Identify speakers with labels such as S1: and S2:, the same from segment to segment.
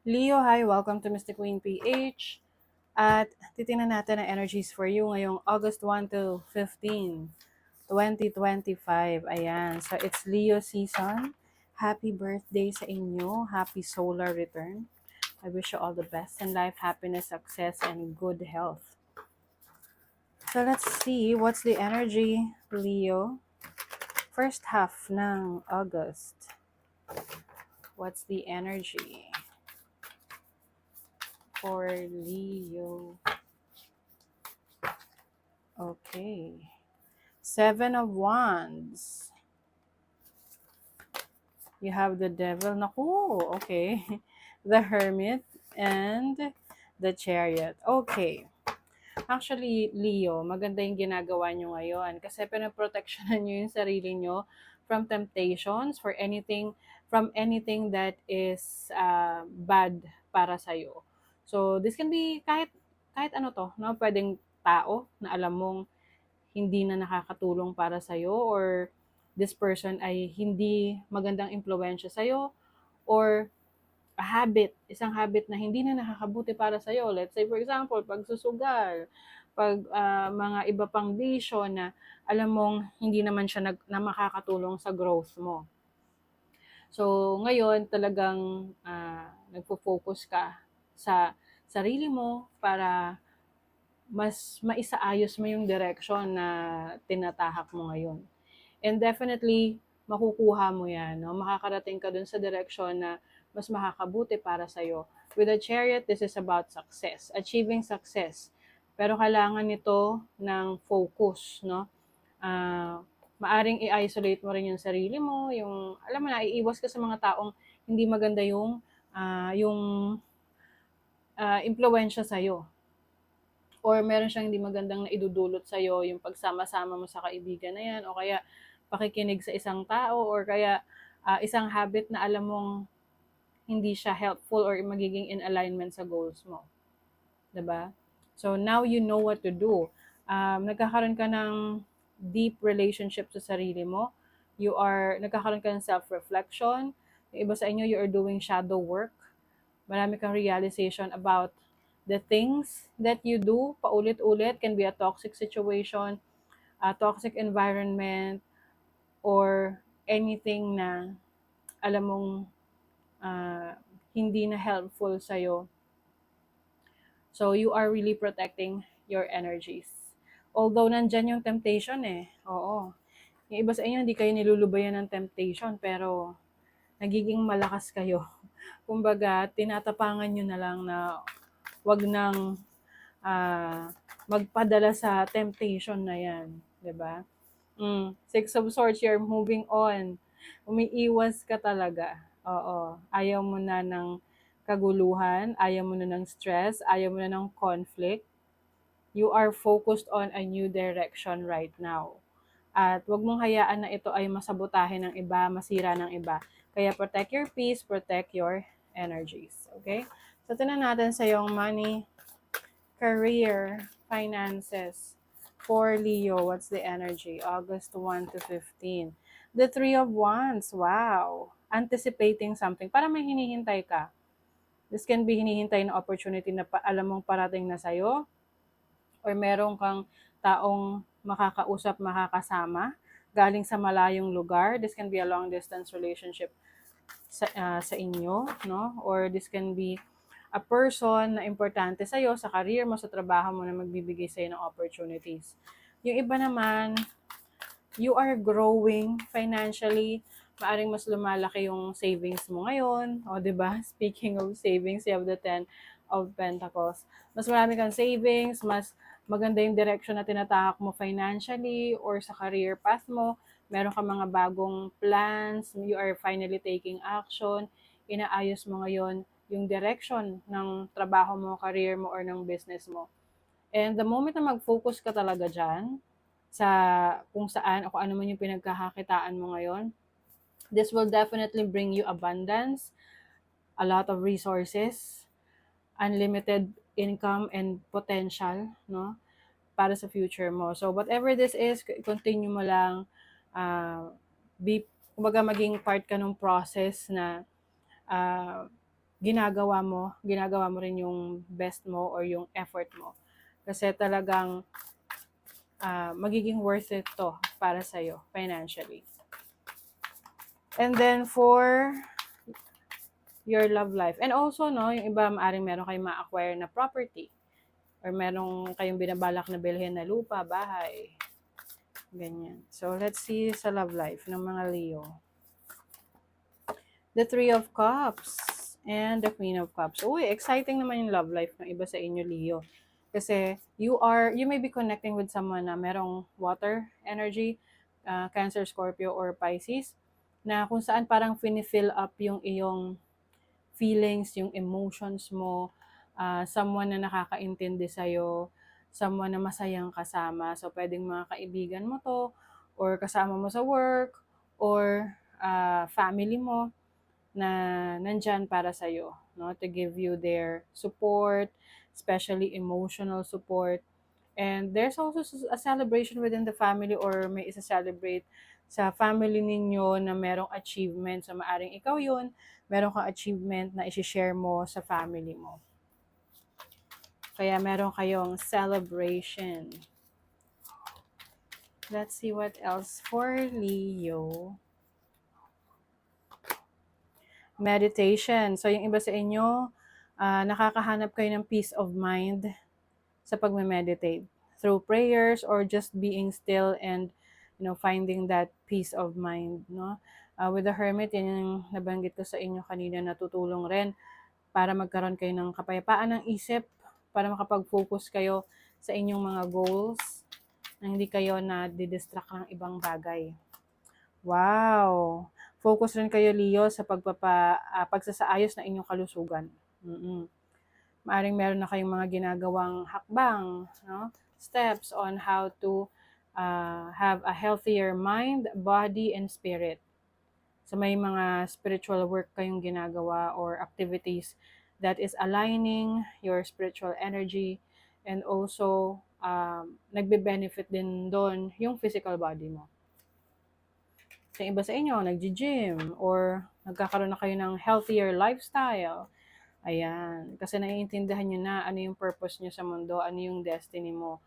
S1: Leo, hi! Welcome to Mystic Queen PH. At titingnan natin ang energies for you ngayong August 1 to 15, 2025. Ayan. So, it's Leo season. Happy birthday sa inyo. Happy solar return. I wish you all the best in life, happiness, success, and good health. So, let's see. What's the energy, Leo? First half ng August. What's the energy for Leo? Okay. Seven of Wands. You have the Devil. Naku, okay. The Hermit and the Chariot. Okay. Actually, Leo, maganda yung ginagawa nyo ngayon kasi pinaprotectionan nyo yung sarili nyo from temptations from anything that is bad para sa'yo. So, this can be kahit ano to, no? Pwedeng tao na alam mong hindi na nakakatulong para sa'yo, or this person ay hindi magandang impluensya sa'yo, or isang habit na hindi na nakakabuti para sa'yo. Let's say for example, pagsusugal, mga iba pang bisyo na alam mong hindi naman siya na makakatulong sa growth mo. So, ngayon talagang nagfo-focus ka sa sarili mo para mas maisaayos mo yung direction na tinatahak mo ngayon. And definitely, makukuha mo yan. No? Makakarating ka dun sa direction na mas makakabuti para sa'yo. With a Chariot, this is about success, achieving success. Pero kailangan nito ng focus, no? Maaring i-isolate mo rin yung sarili mo, alam mo na, iiwas ka sa mga taong hindi maganda yung impluensya sa'yo, or meron siyang hindi magandang naidudulot sa'yo, yung pagsama-sama mo sa kaibigan na yan, o kaya pakikinig sa isang tao, or kaya isang habit na alam mong hindi siya helpful or magiging in alignment sa goals mo. 'Di ba? So now you know what to do. Nagkakaroon ka ng deep relationship sa sarili mo. Nagkakaroon ka ng self-reflection. Yung iba sa inyo, you are doing shadow work. Marami kang realization about the things that you do paulit-ulit. Can be a toxic situation, a toxic environment, or anything na alam mong uh, hindi na helpful sa'yo. So, you are really protecting your energies. Although, nandyan yung temptation Oo. Yung iba sa inyo, hindi kayo nilulubayan ng temptation, pero nagiging malakas kayo. Kumbaga, tinatapangan nyo na lang na wag nang magpadala sa temptation na yan. 'Di ba? Six of Swords, you're moving on. Umiiwas ka talaga. Oo. Ayaw mo na ng kaguluhan, ayaw mo na ng stress, ayaw mo na ng conflict. You are focused on a new direction right now. At wag mong hayaan na ito ay masabotahe ng iba, masira ng iba. Kaya protect your peace, protect your energies. Okay? So, tinan natin sa iyong money, career, finances. For Leo, what's the energy? August 1 to 15. The Three of Wands. Wow. Anticipating something. Para may hinihintay ka. This can be hinihintay na opportunity na alam mong parating na sa'yo, or meron kang taong makakausap, makakasama galing sa malayong lugar. This can be a long distance relationship sa inyo, no? Or this can be a person na importante sa'yo, sa career mo, sa trabaho mo, na magbibigay sa'yo ng opportunities. Yung iba naman, you are growing financially. Maaring mas lumalaki yung savings mo ngayon. O, diba? Speaking of savings, you have the 10 of Pentacles. Mas marami kang savings, mas maganda yung direction na tinatahak mo financially or sa career path mo. Meron ka mga bagong plans, you are finally taking action, inaayos mo ngayon yung direction ng trabaho mo, career mo, or ng business mo. And the moment na mag-focus ka talaga dyan, sa kung saan o kung ano man yung pinagkakakitaan mo ngayon, this will definitely bring you abundance, a lot of resources, unlimited income and potential, no? Para sa future mo. So whatever this is, continue mo lang, uh, kumbaga maging part ka ng process na uh, ginagawa mo rin yung best mo or yung effort mo. Kasi talagang magiging worth it to para sa'yo financially. And then for your love life. And also, no, yung iba maaring meron kayong ma-acquire na property or meron kayong binabalak na bilhin na lupa, bahay. Ganyan. So, let's see sa love life ng mga Leo. The Three of Cups and the Queen of Cups. Uy, exciting naman yung love life ng iba sa inyo, Leo. Kasi you may be connecting with someone na merong water energy, Cancer, Scorpio, or Pisces, na kung saan parang fini-fill up yung iyong feelings, yung emotions mo, someone na nakakaintindi sa'yo, someone na masayang kasama. So, pwedeng mga kaibigan mo to, or kasama mo sa work, or family mo na nandyan para sa'yo, no? To give you their support, especially emotional support. And there's also a celebration within the family or may isa-celebrate sa family ninyo na merong achievement. So, maaring ikaw yun, meron kang achievement na isi-share mo sa family mo. Kaya meron kayong celebration. Let's see what else for Leo. Meditation. So, yung iba sa inyo, nakakahanap kayo ng peace of mind sa pagme-meditate. Through prayers or just being still and, finding that peace of mind, no? With the Hermit, yan yung nabanggit ko sa inyo kanina, natutulong rin para magkaroon kayo ng kapayapaan ng isip, para makapag-focus kayo sa inyong mga goals, na hindi kayo na-distract ng ibang bagay. Wow! Focus rin kayo, Leo, sa pagsasaayos ng inyong kalusugan. Maaring meron na kayong mga ginagawang hakbang, no? Steps on how to have a healthier mind, body, and spirit. So may mga spiritual work kayong ginagawa or activities that is aligning your spiritual energy, and also nagbe-benefit din doon yung physical body mo. Sa iba sa inyo, nagji-gym or nagkakaroon na kayo ng healthier lifestyle. Ayan. Kasi naiintindihan nyo na ano yung purpose nyo sa mundo, ano yung destiny mo.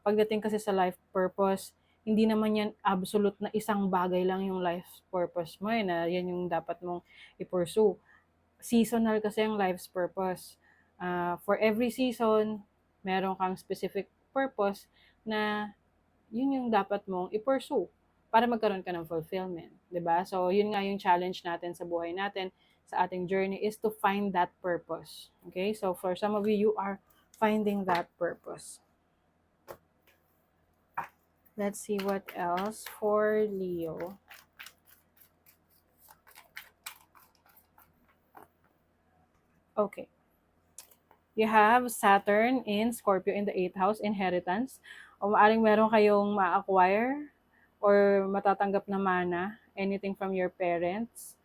S1: Pagdating kasi sa life purpose, hindi naman yan absolute na isang bagay lang yung life purpose mo, na yan yung dapat mong i-pursue. Seasonal kasi yung life's purpose. For every season, meron kang specific purpose na yun yung dapat mong i-pursue para magkaroon ka ng fulfillment, 'di ba? So, yun nga yung challenge natin sa buhay natin, sa ating journey, is to find that purpose. Okay? So, for some of you, you are finding that purpose. Let's see what else for Leo. Okay. You have Saturn in Scorpio in the 8th house, inheritance. O maaring meron kayong ma-acquire or matatanggap na mana, anything from your parents,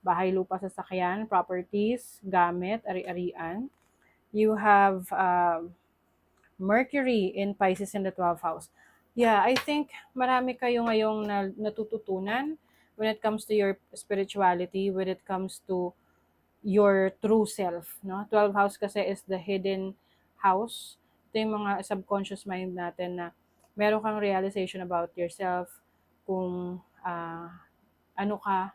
S1: bahay, lupa, sasakyan, properties, gamit, ari-arian. You have Mercury in Pisces in the 12th house. Yeah, I think marami kayo ngayong natututunan when it comes to your spirituality, when it comes to your true self, no? 12th house kasi is the hidden house. Ito yung mga subconscious mind natin na meron kang realization about yourself, kung ano ka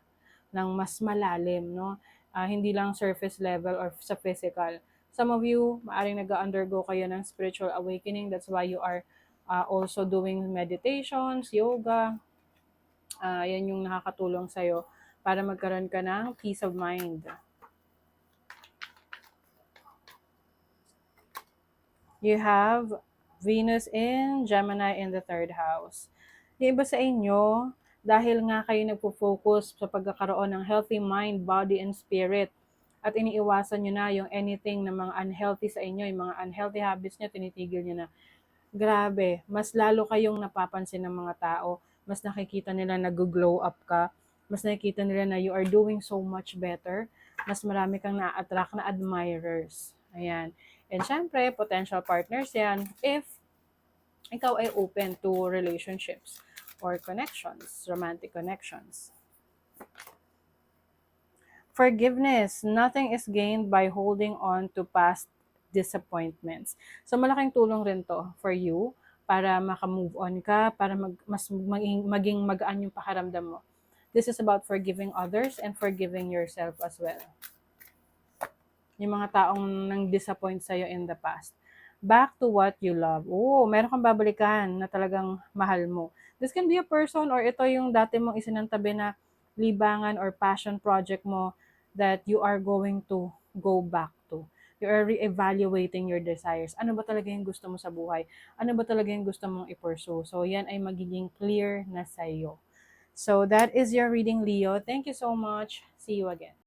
S1: ng mas malalim, no? Hindi lang surface level or sa physical. Some of you, maaring nag-undergo kayo ng spiritual awakening. That's why you are also doing meditations, yoga. Yan yung nakakatulong sa'yo para magkaroon ka ng peace of mind. You have Venus in Gemini in the 3rd house. Yung iba sa inyo, dahil nga kayo nagpo-focus sa pagkakaroon ng healthy mind, body, and spirit, at iniiwasan nyo na yung anything na mga unhealthy sa inyo, yung mga unhealthy habits nyo, tinitigil nyo na. Grabe, mas lalo kayong napapansin ng mga tao, mas nakikita nila nag-glow up ka, mas nakikita nila na you are doing so much better, mas marami kang na-attract na admirers. Ayan. And syempre, potential partners yan if ikaw ay open to relationships or connections, romantic connections. Forgiveness. Nothing is gained by holding on to past disappointments. So malaking tulong rin to for you para maka-move on ka, para mas maging magaan yung pakiramdam mo. This is about forgiving others and forgiving yourself as well. Yung mga taong nang disappoint sa'yo in the past. Back to what you love. Oo, meron kang babalikan na talagang mahal mo. This can be a person or ito yung dati mong isinantabi na libangan or passion project mo that you are going to go back to. You are re-evaluating your desires. Ano ba talaga yung gusto mo sa buhay? Ano ba talaga yung gusto mong i-pursue? So, yan ay magiging clear na sa'yo. So, that is your reading, Leo. Thank you so much. See you again.